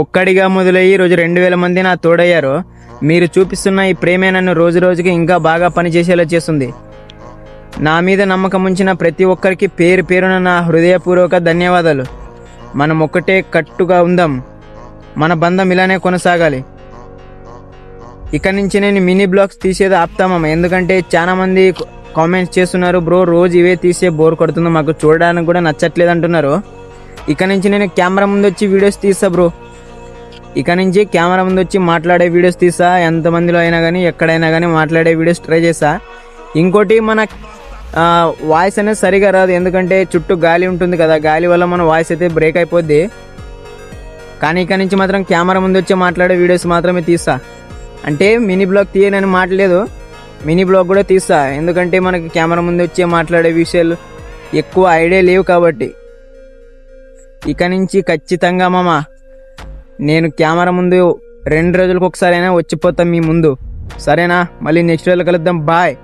ఒక్కడిగా మొదలయ్యి ఈరోజు 2000 మంది నా తోడయ్యారు. మీరు చూపిస్తున్న ఈ ప్రేమే నన్ను రోజు రోజుకి ఇంకా బాగా పనిచేసేలా చేస్తుంది. నా మీద నమ్మకం ఉంచిన ప్రతి ఒక్కరికి పేరు పేరున నా హృదయపూర్వక ధన్యవాదాలు. మనం ఒక్కటే కట్టుగా ఉందాం. మన బంధం ఇలానే కొనసాగాలి. ఇక నుంచి నేను మినీ బ్లాగ్స్ తీసేది ఆపుతామమ్మ. ఎందుకంటే చాలా మంది కామెంట్స్ చేస్తున్నారు, బ్రో రోజు ఇవే తీసే బోర్ కొడుతుంది, మాకు చూడడానికి కూడా నచ్చట్లేదు అంటున్నారు. ఇక నుంచి నేను కెమెరా ముందు వచ్చి వీడియోస్ తీస్తా బ్రో. ఇక నుంచి కెమెరా ముందు వచ్చి మాట్లాడే వీడియోస్ తీసా. ఎంతమందిలో అయినా కానీ ఎక్కడైనా కానీ మాట్లాడే వీడియోస్ ట్రై చేసా. ఇంకోటి మన వాయిస్ అనేది సరిగా రాదు, ఎందుకంటే చుట్టూ గాలి ఉంటుంది కదా, గాలి వల్ల మన వాయిస్ అయితే బ్రేక్ అయిపోద్ది. కానీ ఇక నుంచి మాత్రం కెమెరా ముందు వచ్చి మాట్లాడే వీడియోస్ మాత్రమే తీస్తా. అంటే మినీ బ్లాగ్ తీయనని మాట్లాడలేదు, మినీ బ్లాగ్ కూడా తీస్తా. ఎందుకంటే మనకి కెమెరా ముందు వచ్చి మాట్లాడే విషయాలు ఎక్కువ ఐడియా లేవు కాబట్టి. ఇక నుంచి ఖచ్చితంగా మామ నేను కెమెరా ముందు 2 రోజులకు ఒకసారి అయినా వచ్చిపోతాం మీ ముందు. సరేనా? మళ్ళీ నెక్స్ట్ రోజులు కలుద్దాం. బాయ్.